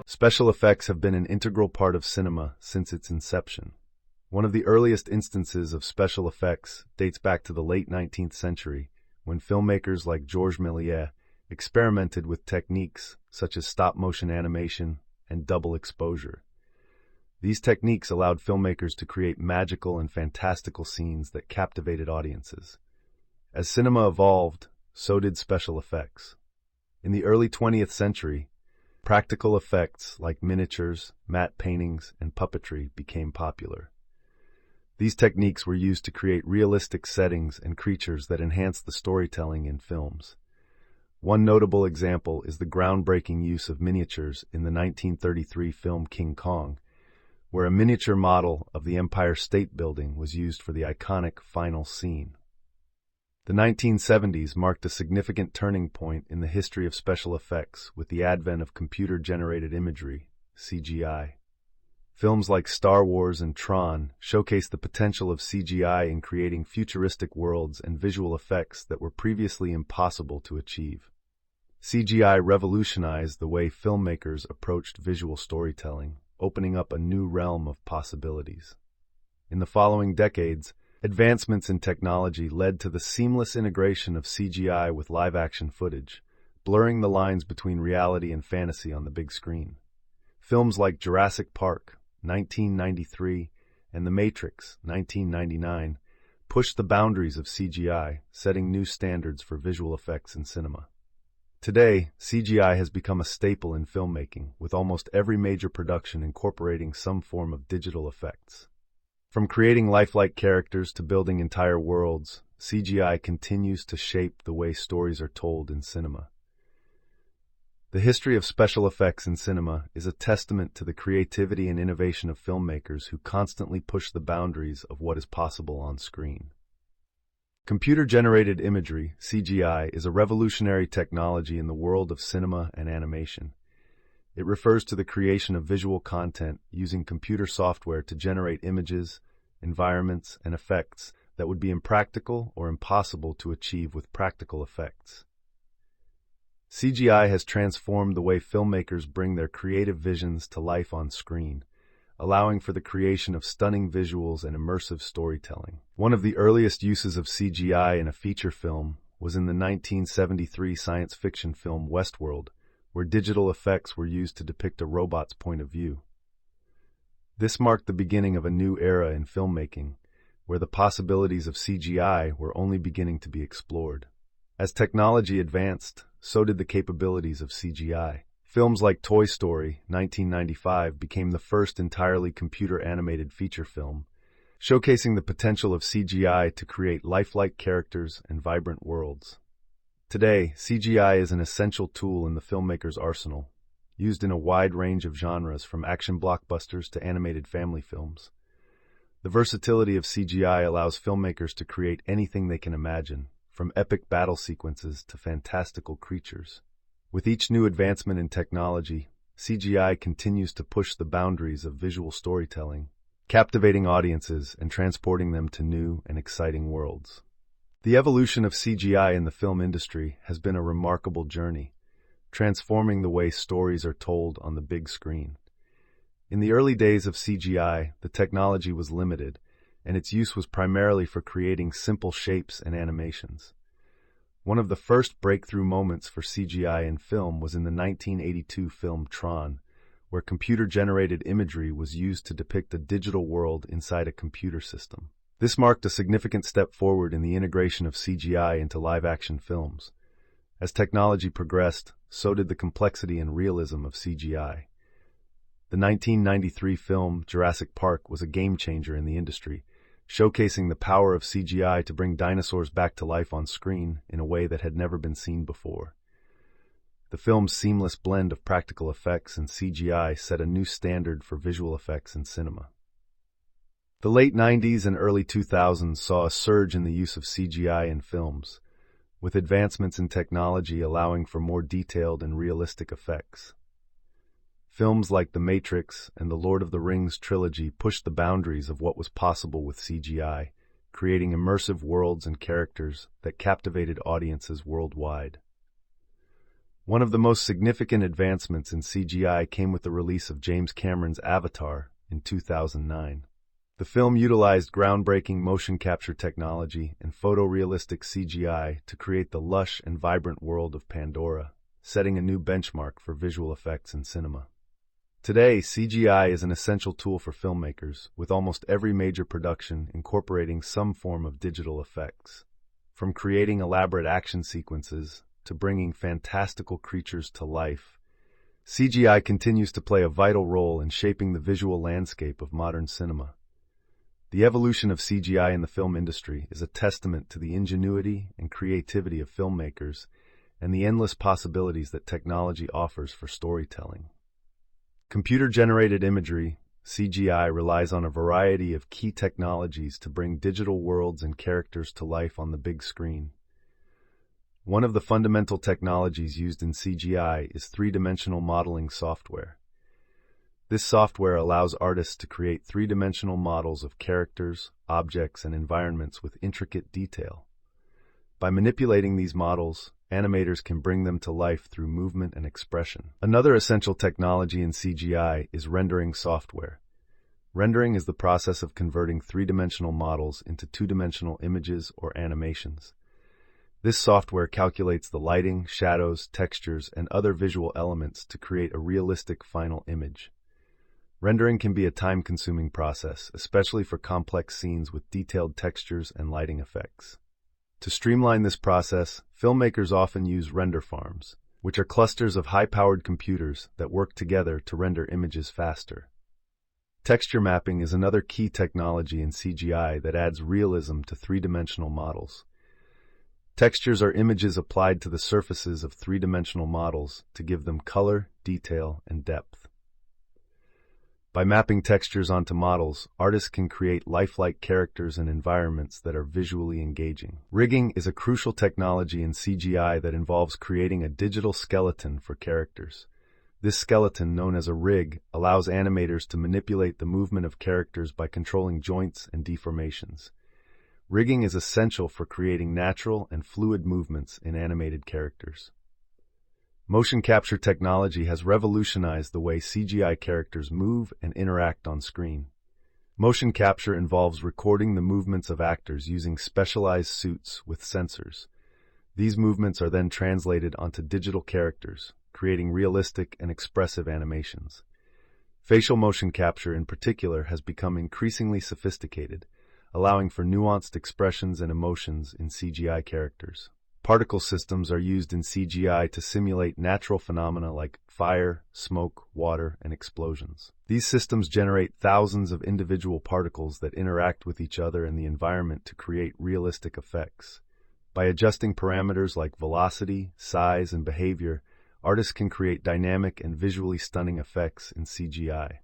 Special effects have been an integral part of cinema since its inception. One of the earliest instances of special effects dates back to the late 19th century, when filmmakers like Georges Méliès experimented with techniques such as stop-motion animation and double exposure. These techniques allowed filmmakers to create magical and fantastical scenes that captivated audiences. As cinema evolved, so did special effects. In the early 20th century, practical effects like miniatures, matte paintings, and puppetry became popular. These techniques were used to create realistic settings and creatures that enhanced the storytelling in films. One notable example is the groundbreaking use of miniatures in the 1933 film King Kong, where a miniature model of the Empire State Building was used for the iconic final scene. The 1970s marked a significant turning point in the history of special effects with the advent of computer-generated imagery, CGI. Films like Star Wars and Tron showcased the potential of CGI in creating futuristic worlds and visual effects that were previously impossible to achieve. CGI revolutionized the way filmmakers approached visual storytelling, opening up a new realm of possibilities. In the following decades, advancements in technology led to the seamless integration of CGI with live-action footage, blurring the lines between reality and fantasy on the big screen. Films like Jurassic Park, 1993, and The Matrix, 1999, pushed the boundaries of CGI, setting new standards for visual effects in cinema. Today, CGI has become a staple in filmmaking, with almost every major production incorporating some form of digital effects. From creating lifelike characters to building entire worlds, CGI continues to shape the way stories are told in cinema. The history of special effects in cinema is a testament to the creativity and innovation of filmmakers who constantly push the boundaries of what is possible on screen. Computer-generated imagery, CGI, is a revolutionary technology in the world of cinema and animation. It refers to the creation of visual content using computer software to generate images, environments, and effects that would be impractical or impossible to achieve with practical effects. CGI has transformed the way filmmakers bring their creative visions to life on screen, allowing for the creation of stunning visuals and immersive storytelling. One of the earliest uses of CGI in a feature film was in the 1973 science fiction film Westworld, where digital effects were used to depict a robot's point of view. This marked the beginning of a new era in filmmaking, where the possibilities of CGI were only beginning to be explored. As technology advanced, so did the capabilities of CGI. Films like Toy Story, 1995, became the first entirely computer-animated feature film, showcasing the potential of CGI to create lifelike characters and vibrant worlds. Today, CGI is an essential tool in the filmmaker's arsenal, used in a wide range of genres from action blockbusters to animated family films. The versatility of CGI allows filmmakers to create anything they can imagine, from epic battle sequences to fantastical creatures. With each new advancement in technology, CGI continues to push the boundaries of visual storytelling, captivating audiences and transporting them to new and exciting worlds. The evolution of CGI in the film industry has been a remarkable journey, transforming the way stories are told on the big screen. In the early days of CGI, the technology was limited, and its use was primarily for creating simple shapes and animations. One of the first breakthrough moments for CGI in film was in the 1982 film Tron, where computer-generated imagery was used to depict a digital world inside a computer system. This marked a significant step forward in the integration of CGI into live-action films. As technology progressed, so did the complexity and realism of CGI. The 1993 film Jurassic Park was a game-changer in the industry, showcasing the power of CGI to bring dinosaurs back to life on screen in a way that had never been seen before. The film's seamless blend of practical effects and CGI set a new standard for visual effects in cinema. The late 90s and early 2000s saw a surge in the use of CGI in films, with advancements in technology allowing for more detailed and realistic effects. Films like The Matrix and the Lord of the Rings trilogy pushed the boundaries of what was possible with CGI, creating immersive worlds and characters that captivated audiences worldwide. One of the most significant advancements in CGI came with the release of James Cameron's Avatar in 2009. The film utilized groundbreaking motion capture technology and photorealistic CGI to create the lush and vibrant world of Pandora, setting a new benchmark for visual effects in cinema. Today, CGI is an essential tool for filmmakers, with almost every major production incorporating some form of digital effects. From creating elaborate action sequences to bringing fantastical creatures to life, CGI continues to play a vital role in shaping the visual landscape of modern cinema. The evolution of CGI in the film industry is a testament to the ingenuity and creativity of filmmakers and the endless possibilities that technology offers for storytelling. Computer-generated imagery, CGI, relies on a variety of key technologies to bring digital worlds and characters to life on the big screen. One of the fundamental technologies used in CGI is three-dimensional modeling software. This software allows artists to create three-dimensional models of characters, objects, and environments with intricate detail. By manipulating these models, animators can bring them to life through movement and expression. Another essential technology in CGI is rendering software. Rendering is the process of converting three-dimensional models into two-dimensional images or animations. This software calculates the lighting, shadows, textures, and other visual elements to create a realistic final image. Rendering can be a time-consuming process, especially for complex scenes with detailed textures and lighting effects. To streamline this process, filmmakers often use render farms, which are clusters of high-powered computers that work together to render images faster. Texture mapping is another key technology in CGI that adds realism to three-dimensional models. Textures are images applied to the surfaces of three-dimensional models to give them color, detail, and depth. By mapping textures onto models, artists can create lifelike characters and environments that are visually engaging. Rigging is a crucial technology in CGI that involves creating a digital skeleton for characters. This skeleton, known as a rig, allows animators to manipulate the movement of characters by controlling joints and deformations. Rigging is essential for creating natural and fluid movements in animated characters. Motion capture technology has revolutionized the way CGI characters move and interact on screen. Motion capture involves recording the movements of actors using specialized suits with sensors. These movements are then translated onto digital characters, creating realistic and expressive animations. Facial motion capture in particular has become increasingly sophisticated, allowing for nuanced expressions and emotions in CGI characters. Particle systems are used in CGI to simulate natural phenomena like fire, smoke, water, and explosions. These systems generate thousands of individual particles that interact with each other and the environment to create realistic effects. By adjusting parameters like velocity, size, and behavior, artists can create dynamic and visually stunning effects in CGI.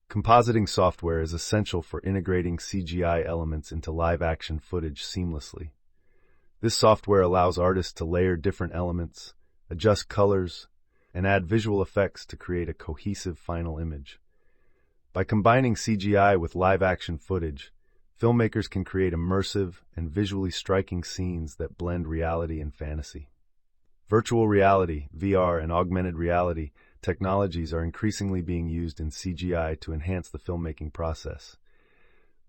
Compositing software is essential for integrating CGI elements into live-action footage seamlessly. This software allows artists to layer different elements, adjust colors, and add visual effects to create a cohesive final image. By combining CGI with live-action footage, filmmakers can create immersive and visually striking scenes that blend reality and fantasy. Virtual reality, VR, and augmented reality technologies are increasingly being used in CGI to enhance the filmmaking process.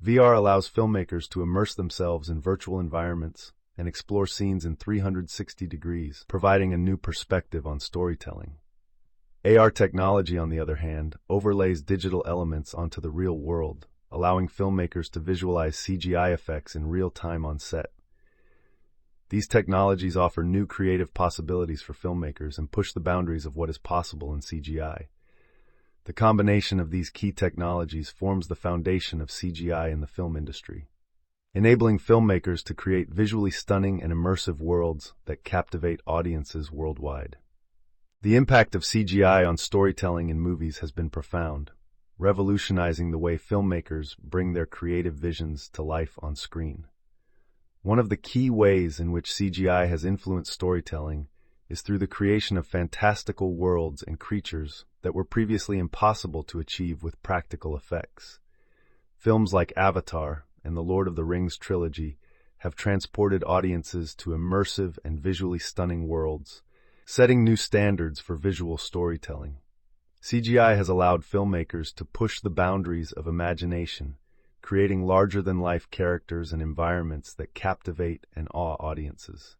VR allows filmmakers to immerse themselves in virtual environments and explore scenes in 360 degrees, providing a new perspective on storytelling. AR technology, on the other hand, overlays digital elements onto the real world, allowing filmmakers to visualize CGI effects in real time on set. These technologies offer new creative possibilities for filmmakers and push the boundaries of what is possible in CGI. The combination of these key technologies forms the foundation of CGI in the film industry, enabling filmmakers to create visually stunning and immersive worlds that captivate audiences worldwide. The impact of CGI on storytelling in movies has been profound, revolutionizing the way filmmakers bring their creative visions to life on screen. One of the key ways in which CGI has influenced storytelling is through the creation of fantastical worlds and creatures that were previously impossible to achieve with practical effects. Films like Avatar and the Lord of the Rings trilogy have transported audiences to immersive and visually stunning worlds, setting new standards for visual storytelling. CGI has allowed filmmakers to push the boundaries of imagination, creating larger-than-life characters and environments that captivate and awe audiences.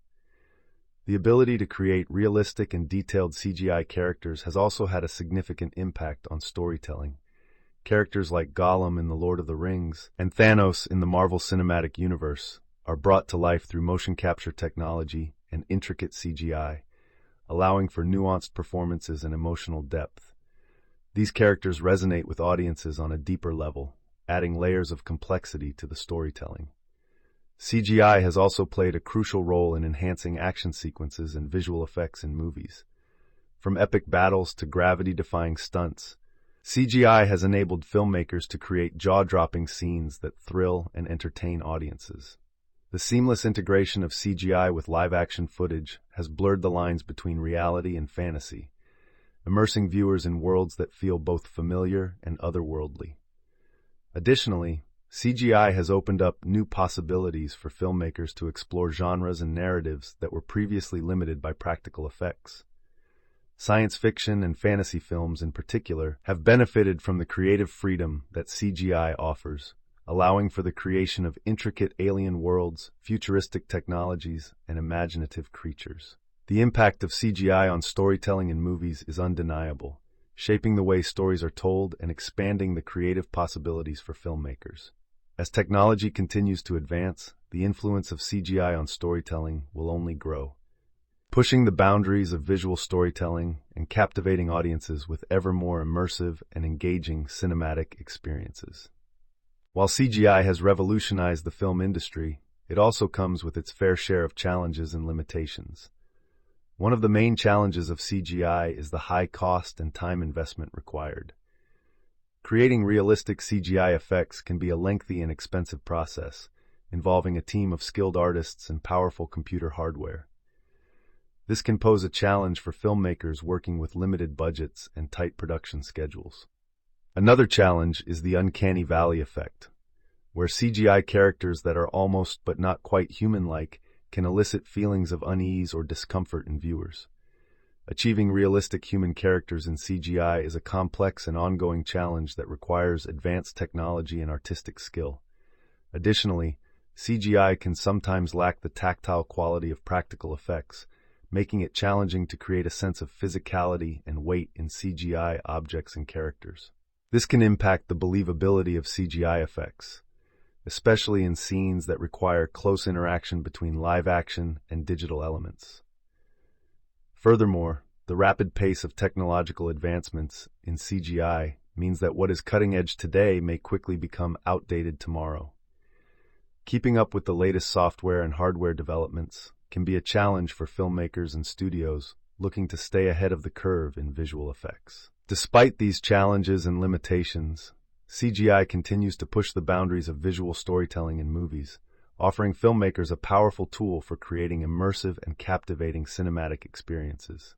The ability to create realistic and detailed CGI characters has also had a significant impact on storytelling. Characters like Gollum in The Lord of the Rings and Thanos in the Marvel Cinematic Universe are brought to life through motion capture technology and intricate CGI, allowing for nuanced performances and emotional depth. These characters resonate with audiences on a deeper level, adding layers of complexity to the storytelling. CGI has also played a crucial role in enhancing action sequences and visual effects in movies. From epic battles to gravity-defying stunts, CGI has enabled filmmakers to create jaw-dropping scenes that thrill and entertain audiences. The seamless integration of CGI with live-action footage has blurred the lines between reality and fantasy, immersing viewers in worlds that feel both familiar and otherworldly. Additionally, CGI has opened up new possibilities for filmmakers to explore genres and narratives that were previously limited by practical effects. Science fiction and fantasy films in particular have benefited from the creative freedom that CGI offers, allowing for the creation of intricate alien worlds, futuristic technologies, and imaginative creatures. The impact of CGI on storytelling in movies is undeniable, shaping the way stories are told and expanding the creative possibilities for filmmakers. As technology continues to advance, the influence of CGI on storytelling will only grow, pushing the boundaries of visual storytelling and captivating audiences with ever more immersive and engaging cinematic experiences. While CGI has revolutionized the film industry, it also comes with its fair share of challenges and limitations. One of the main challenges of CGI is the high cost and time investment required. Creating realistic CGI effects can be a lengthy and expensive process, involving a team of skilled artists and powerful computer hardware. This can pose a challenge for filmmakers working with limited budgets and tight production schedules. Another challenge is the uncanny valley effect, where CGI characters that are almost but not quite human-like can elicit feelings of unease or discomfort in viewers. Achieving realistic human characters in CGI is a complex and ongoing challenge that requires advanced technology and artistic skill. Additionally, CGI can sometimes lack the tactile quality of practical effects, making it challenging to create a sense of physicality and weight in CGI objects and characters. This can impact the believability of CGI effects, especially in scenes that require close interaction between live action and digital elements. Furthermore, the rapid pace of technological advancements in CGI means that what is cutting-edge today may quickly become outdated tomorrow. Keeping up with the latest software and hardware developments can be a challenge for filmmakers and studios looking to stay ahead of the curve in visual effects. Despite these challenges and limitations, CGI continues to push the boundaries of visual storytelling in movies, offering filmmakers a powerful tool for creating immersive and captivating cinematic experiences.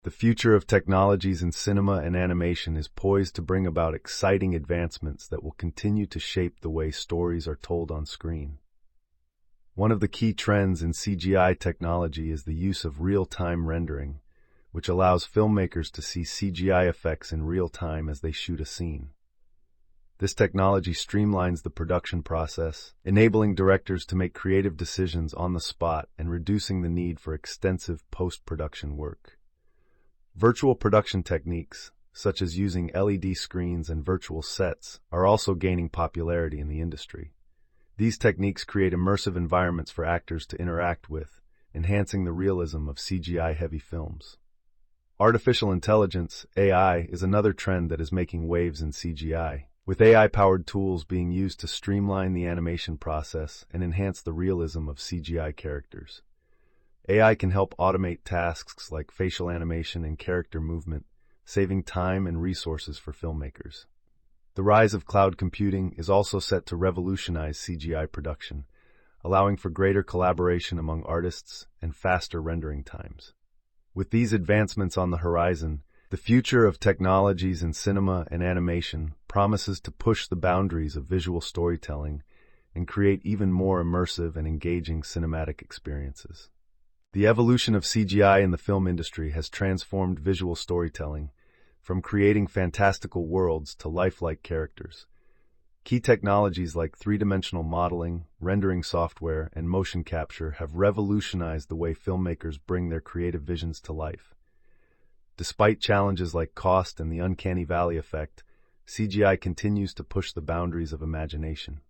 The future of technologies in cinema and animation is poised to bring about exciting advancements that will continue to shape the way stories are told on screen. One of the key trends in CGI technology is the use of real-time rendering, which allows filmmakers to see CGI effects in real time as they shoot a scene. This technology streamlines the production process, enabling directors to make creative decisions on the spot and reducing the need for extensive post-production work. Virtual production techniques, such as using LED screens and virtual sets, are also gaining popularity in the industry. These techniques create immersive environments for actors to interact with, enhancing the realism of CGI-heavy films. Artificial intelligence, AI, is another trend that is making waves in CGI, with AI-powered tools being used to streamline the animation process and enhance the realism of CGI characters. AI can help automate tasks like facial animation and character movement, saving time and resources for filmmakers. The rise of cloud computing is also set to revolutionize CGI production, allowing for greater collaboration among artists and faster rendering times. With these advancements on the horizon, the future of technologies in cinema and animation promises to push the boundaries of visual storytelling and create even more immersive and engaging cinematic experiences. The evolution of CGI in the film industry has transformed visual storytelling, from creating fantastical worlds to lifelike characters. Key technologies like three-dimensional modeling, rendering software, and motion capture have revolutionized the way filmmakers bring their creative visions to life. Despite challenges like cost and the uncanny valley effect, CGI continues to push the boundaries of imagination.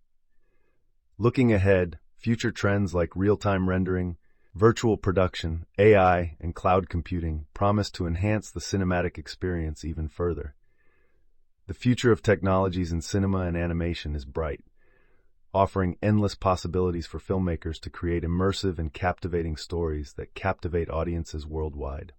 Looking ahead, future trends like real-time rendering, virtual production, AI, and cloud computing promise to enhance the cinematic experience even further. The future of technologies in cinema and animation is bright, offering endless possibilities for filmmakers to create immersive and captivating stories that captivate audiences worldwide.